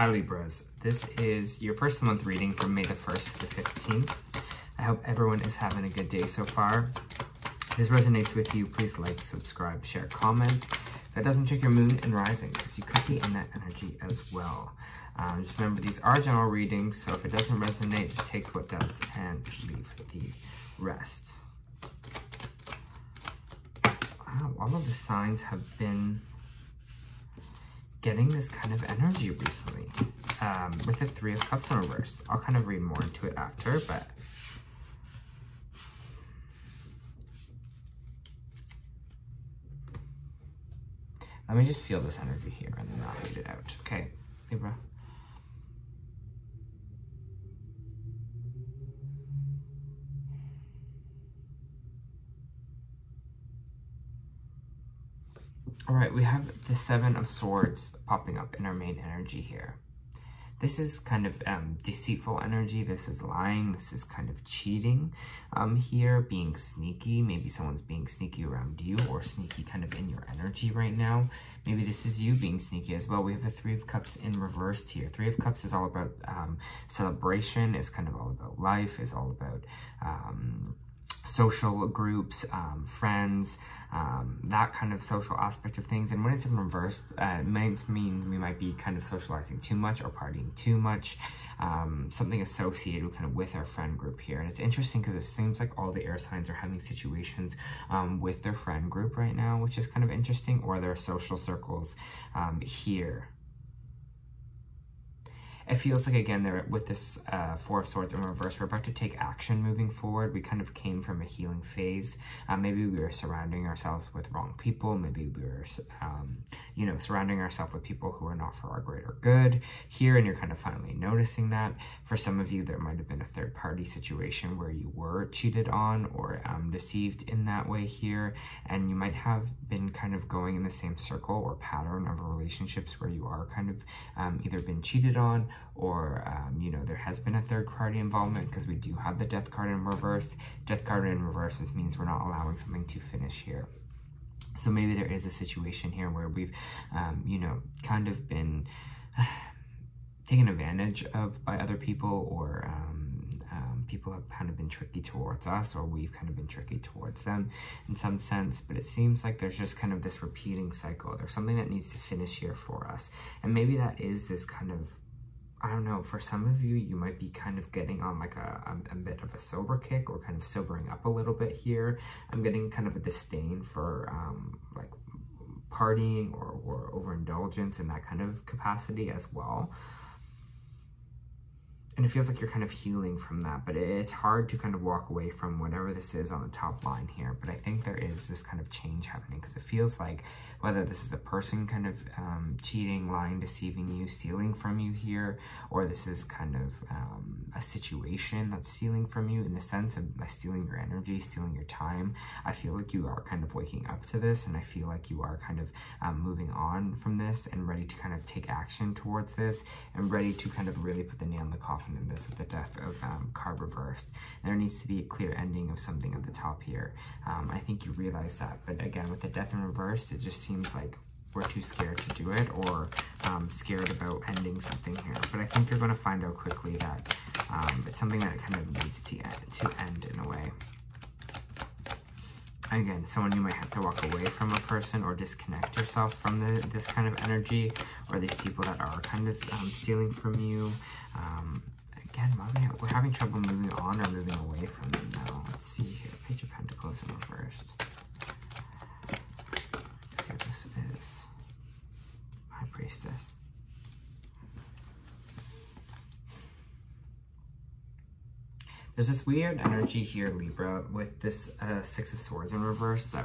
Hi Libras, this is your first month reading from May the 1st to the 15th. I hope everyone is having a good day so far. If this resonates with you, please like, subscribe, share, comment. If that doesn't, check your moon and rising, because you could be in that energy as well. Just remember, these are general readings, so if it doesn't resonate, just take what does and leave the rest. Wow, all of the signs have been getting this kind of energy recently, with the Three of Cups in reverse. I'll kind of read more into it after, but let me just feel this energy here and then I'll read it out. Okay, Libra. All right, we have the Seven of Swords popping up in our main energy here. This is kind of deceitful energy. This is lying. This is kind of cheating here, being sneaky. Maybe someone's being sneaky around you or sneaky kind of in your energy right now. Maybe this is you being sneaky as well. We have the Three of Cups in reversed here. Three of Cups is all about celebration, is kind of all about life, is all about social groups, friends, that kind of social aspect of things. And when it's in reverse, it might mean we might be kind of socializing too much or partying too much, something associated kind of with our friend group here. And it's interesting because it seems like all the air signs are having situations with their friend group right now, which is kind of interesting, or their social circles here. It feels like, again, they're with this Four of Swords in reverse, we're about to take action moving forward. We kind of came from a healing phase. Maybe we were surrounding ourselves with wrong people. Maybe we were, you know, surrounding ourselves with people who are not for our greater good here, and you're kind of finally noticing that. For some of you, there might have been a third-party situation where you were cheated on or deceived in that way here, and you might have been kind of going in the same circle or pattern of relationships where you are kind of either been cheated on, or, you know, there has been a third-party involvement, because we do have the Death card in reverse. Death card in reverse, this means we're not allowing something to finish here. So maybe there is a situation here where we've, you know, kind of been taken advantage of by other people, or people have kind of been tricky towards us, or we've kind of been tricky towards them in some sense. But it seems like there's just kind of this repeating cycle. There's something that needs to finish here for us. And maybe that is this kind of, I don't know, for some of you, you might be kind of getting on like a bit of a sober kick, or kind of sobering up a little bit here. I'm getting kind of a disdain for like partying or overindulgence in that kind of capacity as well. And it feels like you're kind of healing from that, but it's hard to kind of walk away from whatever this is on the top line here. But I think there is this kind of change happening, because it feels like whether this is a person kind of cheating, lying, deceiving you, stealing from you here, or this is kind of a situation that's stealing from you in the sense of stealing your energy, stealing your time. I feel like you are kind of waking up to this, and I feel like you are kind of moving on from this and ready to kind of take action towards this, and ready to kind of really put the nail in the coffin in this with the Death of card reversed. There needs to be a clear ending of something at the top here. I think you realize that, but again, with the Death in reverse, it just seems like we're too scared to do it, or scared about ending something here. But I think you're going to find out quickly that it's something that kind of needs to end in a way. Again, someone, you might have to walk away from a person or disconnect yourself from this kind of energy, or these people that are kind of stealing from you. Again, we're having trouble moving on or moving away from them now. Let's see here. Page of Pentacles in reversed. Let's see what this is. High Priestess. There's this weird energy here, Libra, with this Six of Swords in reverse, that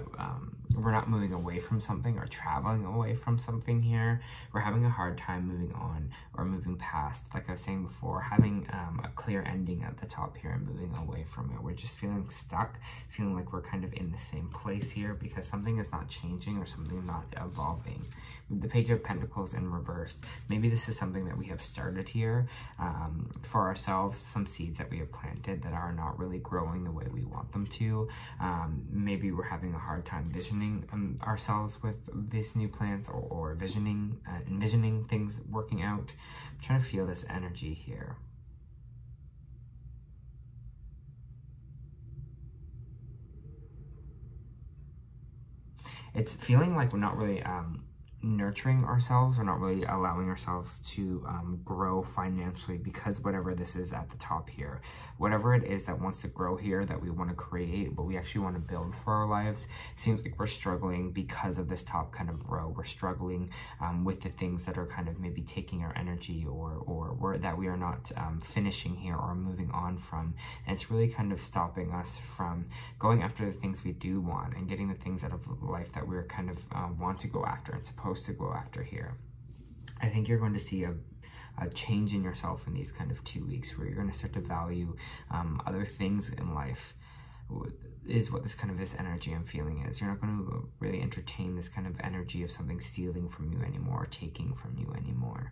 we're not moving away from something or traveling away from something here. We're having a hard time moving on or moving past. Like I was saying before, having a clear ending at the top here and moving away from it. We're just feeling stuck, feeling like we're kind of in the same place here because something is not changing or something not evolving. The Page of Pentacles in reverse. Maybe this is something that we have started here for ourselves, some seeds that we have planted that are not really growing the way we want them to. Maybe we're having a hard time visioning surrounding ourselves with these new plants, or envisioning things working out. I'm trying to feel this energy here. It's feeling like we're not really nurturing ourselves. We're not really allowing ourselves to grow financially, because whatever this is at the top here, whatever it is that wants to grow here, that we want to create, but we actually want to build for our lives, seems like we're struggling because of this top kind of row. We're struggling with the things that are kind of maybe taking our energy, or that we are not finishing here or moving on from. And it's really kind of stopping us from going after the things we do want and getting the things out of life that we're kind of want to go after and supposed to go after here. I think you're going to see a change in yourself in these kind of 2 weeks, where you're going to start to value other things in life, is what this energy I'm feeling is. You're not going to really entertain this kind of energy of something stealing from you anymore, or taking from you anymore.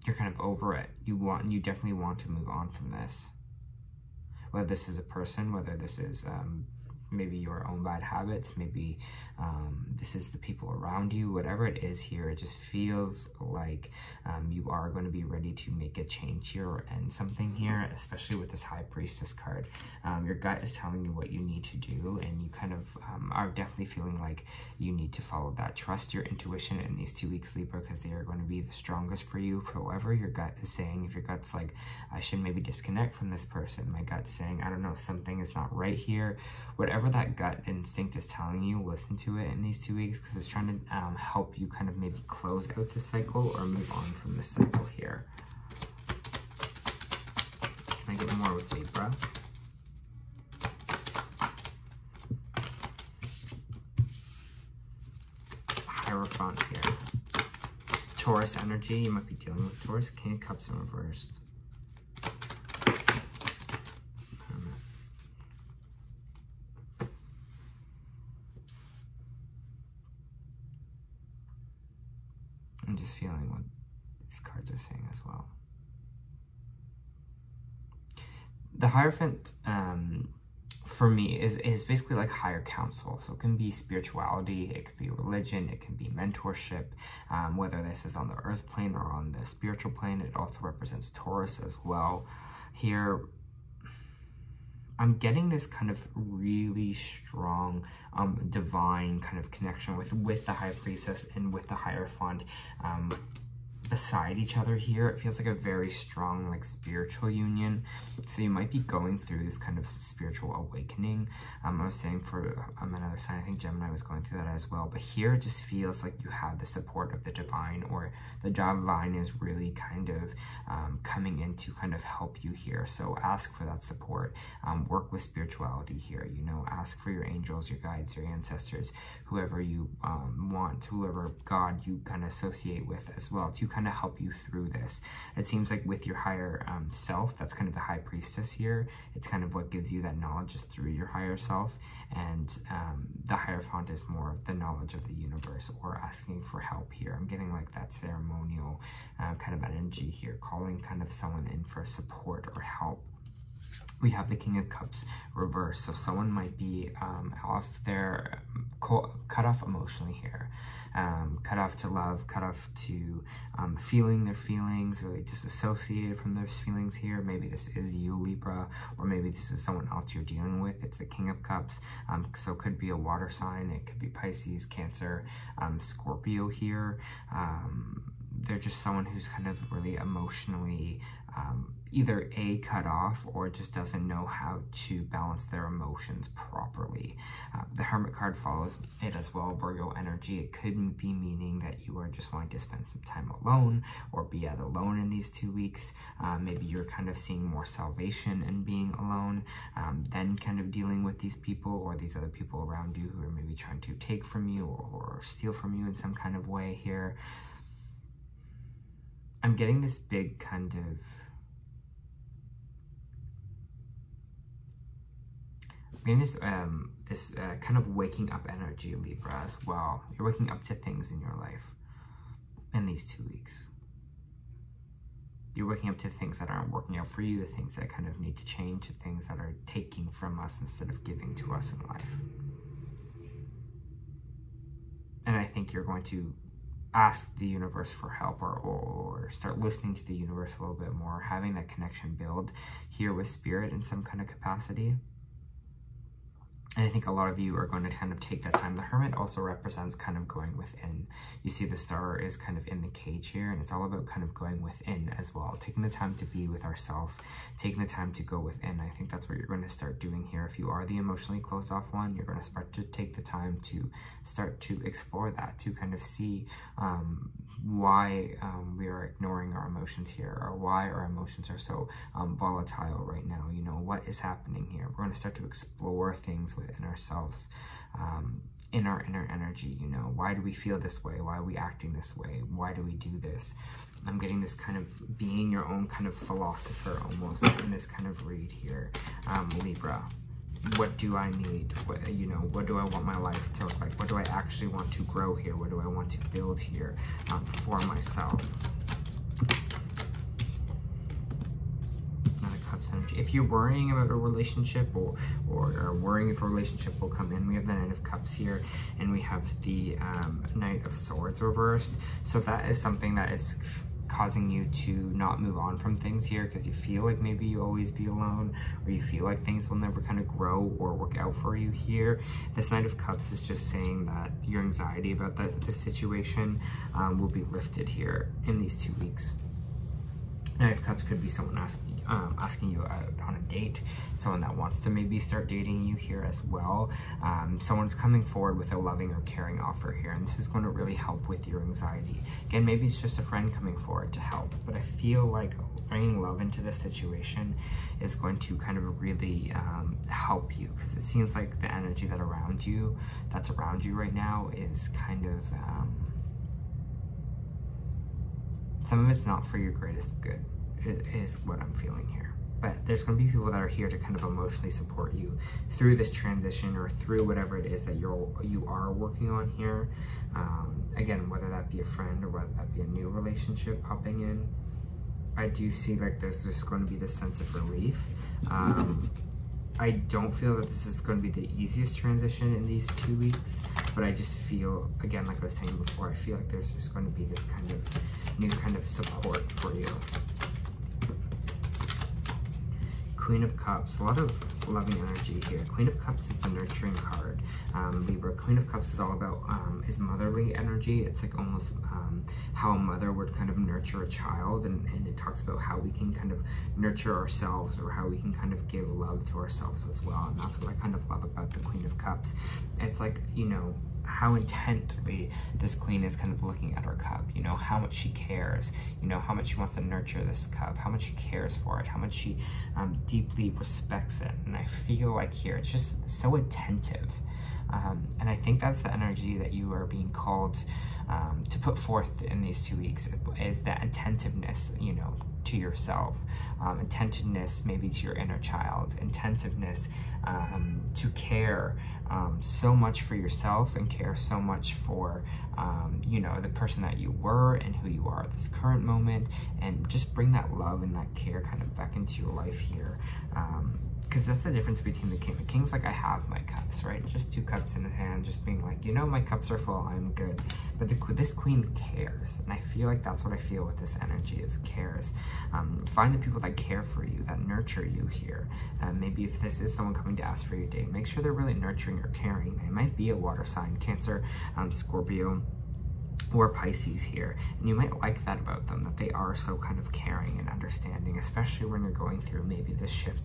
You're kind of over it. You definitely want to move on from this. Whether this is a person, whether this is maybe your own bad habits, maybe this is the people around you, whatever it is here, it just feels like you are going to be ready to make a change here or end something here, especially with this High Priestess card. Your gut is telling you what you need to do, and you kind of are definitely feeling like you need to follow that. Trust your intuition in these 2 weeks, Libra, because they are going to be the strongest for you, for whatever your gut is saying. If your gut's like, I should maybe disconnect from this person, my gut's saying, I don't know, something is not right here, whatever that gut instinct is telling you, listen to it in these 2 weeks, because it's trying to help you kind of maybe close out this cycle or move on from this cycle here. Can I get more with Libra? Hierophant here. Taurus energy, you might be dealing with Taurus. King of Cups in reversed. I'm just feeling what these cards are saying as well. The Hierophant, for me, is basically like higher counsel. So it can be spirituality, it could be religion, it can be mentorship, whether this is on the earth plane or on the spiritual plane. It also represents Taurus as well. Here, I'm getting this kind of really strong divine kind of connection with the High Priestess and with the Hierophant beside each other here. It feels like a very strong, like, spiritual union. So you might be going through this kind of spiritual awakening. I was saying for another sign, I think Gemini was going through that as well. But here it just feels like you have the support of the divine, or the divine is really kind of coming in to kind of help you here. So ask for that support. Work with spirituality here, you know, ask for your angels, your guides, your ancestors, whoever you want, whoever God you kind of associate with as well, to kind of help you through this. It seems like with your higher self, that's kind of the High Priestess here. It's kind of what gives you that knowledge is through your higher self, and the Hierophant is more of the knowledge of the universe, or asking for help here. I'm getting like that ceremonial kind of energy here, calling kind of someone in for support or help. We have the King of Cups reversed, so someone might be off their, cut off emotionally here, cut off to love, cut off to feeling their feelings, really disassociated from those feelings here. Maybe this is you, Libra, or maybe this is someone else you're dealing with. It's the King of Cups, so it could be a water sign, it could be Pisces, Cancer, Scorpio here. They're just someone who's kind of really emotionally either A, cut off, or just doesn't know how to balance their emotions properly. The Hermit card follows it as well, Virgo energy. It could be meaning that you are just wanting to spend some time alone, or be alone in these 2 weeks. Maybe you're kind of seeing more salvation in being alone, then kind of dealing with these people or these other people around you who are maybe trying to take from you or steal from you in some kind of way here. I'm getting this big kind of this kind of waking up energy, Libra, as well. You're waking up to things in your life in these 2 weeks. You're waking up to things that aren't working out for you, the things that kind of need to change, the things that are taking from us instead of giving to us in life. think you're going to ask the universe for help, or start listening to the universe a little bit more, having that connection build here with spirit in some kind of capacity. And I think a lot of you are going to kind of take that time. The Hermit also represents kind of going within. You see the star is kind of in the cage here, and it's all about kind of going within as well. Taking the time to be with ourselves, taking the time to go within. I think that's what you're going to start doing here. If you are the emotionally closed off one, you're going to start to take the time to start to explore that, to kind of see why we are ignoring our emotions here, or why our emotions are so volatile right now. You know, what is happening here? We're going to start to explore things within ourselves, in our inner energy. You know, why do we feel this way? Why are we acting this way? Why do we do this? I'm getting this kind of being your own kind of philosopher almost in this kind of read here, Libra. What do I need? What, you know, what do I want my life to look like? What do I actually want to grow here? What do I want to build here for myself? Nine of Cups energy. If you're worrying about a relationship, or worrying if a relationship will come in, we have the Knight of Cups here, and we have the Knight of Swords reversed. So that is something that is causing you to not move on from things here, because you feel like maybe you'll always be alone, or you feel like things will never kind of grow or work out for you here. This Knight of Cups is just saying that your anxiety about the situation will be lifted here in these 2 weeks. Knight of Cups could be someone asking you out on a date, someone that wants to maybe start dating you here as well. Someone's coming forward with a loving or caring offer here, and this is going to really help with your anxiety. Again, maybe it's just a friend coming forward to help, but I feel like bringing love into this situation is going to kind of really help you, because it seems like the energy that's around you right now is kind of some of it's not for your greatest good, is what I'm feeling here. But there's going to be people that are here to kind of emotionally support you through this transition, or through whatever it is that you are working on here. Again, whether that be a friend, or whether that be a new relationship popping in, I do see like there's just going to be this sense of relief. I don't feel that this is going to be the easiest transition in these 2 weeks, but I just feel, again, like I was saying before, I feel like there's just going to be this kind of new kind of support for you. Queen of Cups, a lot of loving energy here. Queen of Cups is the nurturing card. Libra, Queen of Cups is all about is motherly energy. It's like almost how a mother would kind of nurture a child, and it talks about how we can kind of nurture ourselves, or how we can kind of give love to ourselves as well. And that's what I kind of love about the Queen of Cups. It's like, you know, how intently this queen is kind of looking at her cup, you know, how much she cares, you know, how much she wants to nurture this cup, how much she cares for it, how much she deeply respects it. And I feel like here it's just so attentive, and I think that's the energy that you are being called to put forth in these 2 weeks, is that attentiveness, you know, to yourself, attentiveness maybe to your inner child, attentiveness to care so much for yourself, and care so much for you know, the person that you were and who you are at this current moment, and just bring that love and that care kind of back into your life here. Because that's the difference between the king. The king's like, I have my cups, right? Just 2 cups in his hand, just being like, you know, my cups are full, I'm good. But this queen cares, and I feel like that's what I feel with this energy, is cares. Find the people that care for you, that nurture you here. Maybe if this is someone coming to ask for your date, make sure they're really nurturing or caring. They might be a water sign, Cancer, Scorpio, or Pisces here, and you might like that about them, that they are so kind of caring and understanding, especially when you're going through maybe this shift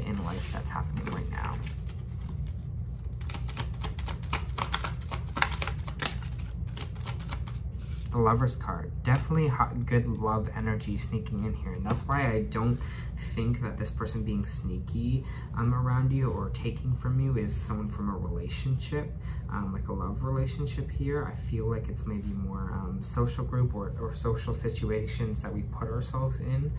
in life that's happening right now. The Lover's card, definitely good love energy sneaking in here, and that's why I don't think that this person being sneaky around you or taking from you is someone from a relationship, like a love relationship here. I feel like it's maybe more social group or social situations that we put ourselves in,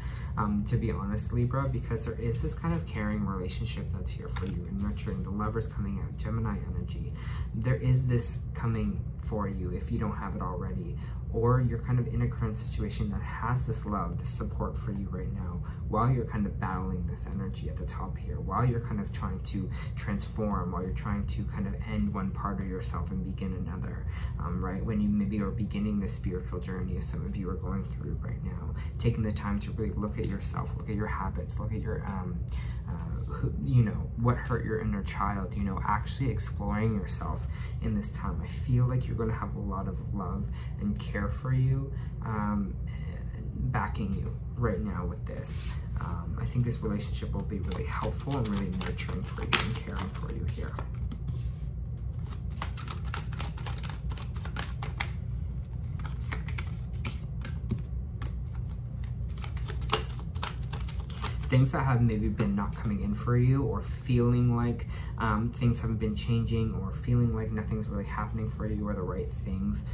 to be honest, Libra, because there is this kind of caring relationship that's here for you and nurturing. The Lover's coming out, Gemini energy. There is this coming for you if you don't have it already, or you're kind of in a current situation that has this love, this support for you right now, while you're kind of battling this energy at the top here, while you're kind of trying to transform, while you're trying to kind of end one part of yourself and begin another. right? When you maybe are beginning the spiritual journey, as some of you are going through right now, taking the time to really look at yourself, look at your habits, look at your, you know, what hurt your inner child, you know, actually exploring yourself in this time. I feel like you're going to have a lot of love and care for you, backing you right now with this. I think this relationship will be really helpful and really nurturing for you and caring for you here. Things that have maybe been not coming in for you, or feeling like things haven't been changing, or feeling like nothing's really happening for you, or the right things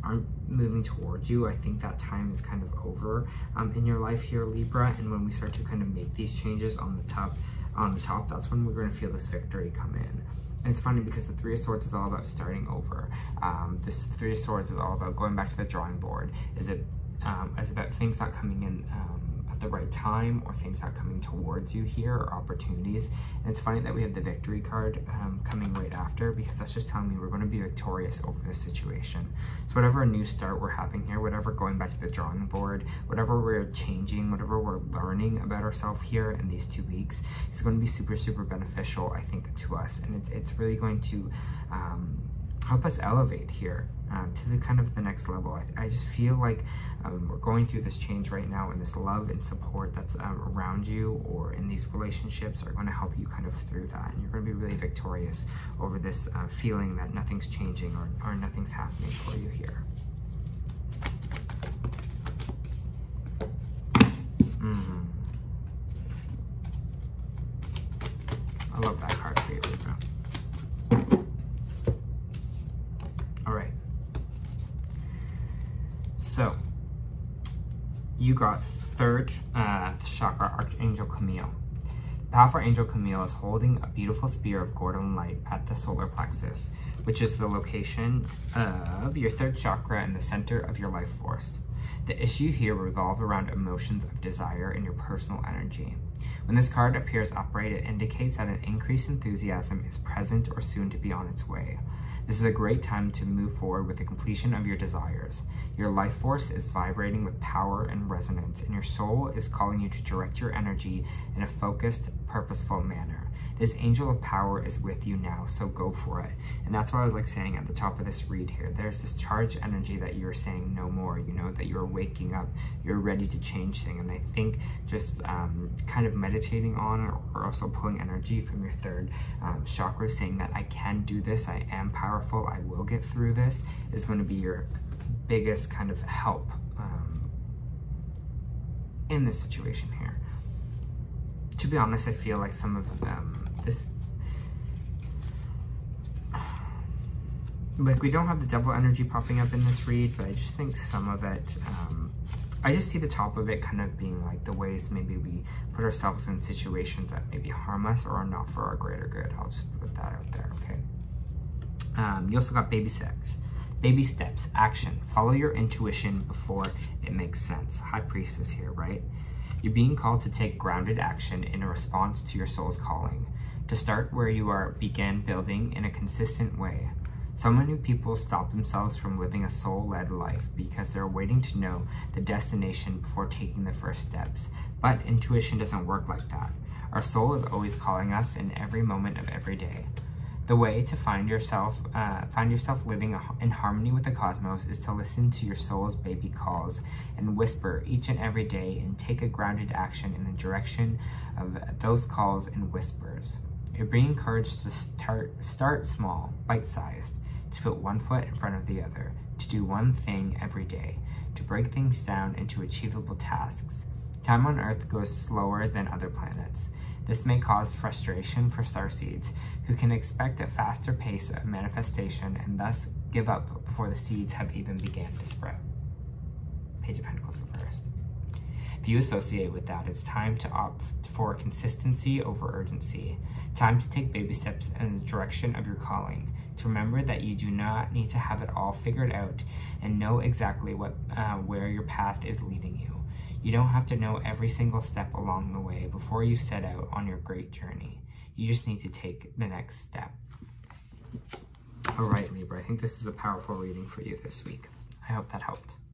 aren't moving towards you. I think that time is kind of over in your life here, Libra. And when we start to kind of make these changes on the top, that's when we're going to feel this victory come in. And it's funny because the Three of Swords is all about starting over. This Three of Swords is all about going back to the drawing board. It's about things not coming in the right time, or things not coming towards you here, or opportunities. And it's funny that we have the victory card coming right after, because that's just telling me we're going to be victorious over this situation. So whatever new start we're having here, whatever going back to the drawing board, whatever we're changing, whatever we're learning about ourselves here in these 2 weeks, is going to be super, super beneficial, I think, to us. And it's really going to help us elevate here to the kind of the next level. I just feel like we're going through this change right now, and this love and support that's around you or in these relationships are going to help you kind of through that. And you're going to be really victorious over this feeling that nothing's changing or nothing's happening for you here. I love that card for you, Libra. So, you got third chakra, Archangel Camille. The powerful Angel Camille is holding a beautiful spear of golden light at the solar plexus, which is the location of your third chakra and the center of your life force. The issue here revolves around emotions of desire and your personal energy. When this card appears upright, it indicates that an increased enthusiasm is present or soon to be on its way. This is a great time to move forward with the completion of your desires. Your life force is vibrating with power and resonance, and your soul is calling you to direct your energy in a focused, purposeful manner. This angel of power is with you now, so go for it. And that's what I was like saying at the top of this read here. There's this charged energy that you're saying no more, you know, that you're waking up, you're ready to change things. And I think just kind of meditating on, or also pulling energy from your third chakra, saying that I can do this, I am powerful, I will get through this, is going to be your biggest kind of help in this situation here. To be honest, I feel like some of this, like, we don't have the devil energy popping up in this read, but I just think some of it, I just see the top of it kind of being like the ways maybe we put ourselves in situations that maybe harm us or are not for our greater good. I'll just put that out there, okay? You also got baby steps. Baby steps, action. Follow your intuition before it makes sense. High Priestess here, right? You're being called to take grounded action in a response to your soul's calling. To start where you are, begin building in a consistent way. So many people stop themselves from living a soul-led life because they're waiting to know the destination before taking the first steps. But intuition doesn't work like that. Our soul is always calling us in every moment of every day. The way to find yourself living in harmony with the cosmos is to listen to your soul's baby calls and whisper each and every day, and take a grounded action in the direction of those calls and whispers. You're being encouraged to start small, bite-sized, to put one foot in front of the other, to do one thing every day, to break things down into achievable tasks. Time on Earth goes slower than other planets. This may cause frustration for starseeds, who can expect a faster pace of manifestation and thus give up before the seeds have even began to sprout. Page of Pentacles reversed. If you associate with that, it's time to opt for consistency over urgency. Time to take baby steps in the direction of your calling. To remember that you do not need to have it all figured out and know exactly where your path is leading you. You don't have to know every single step along the way before you set out on your great journey. You just need to take the next step. All right, Libra, I think this is a powerful reading for you this week. I hope that helped.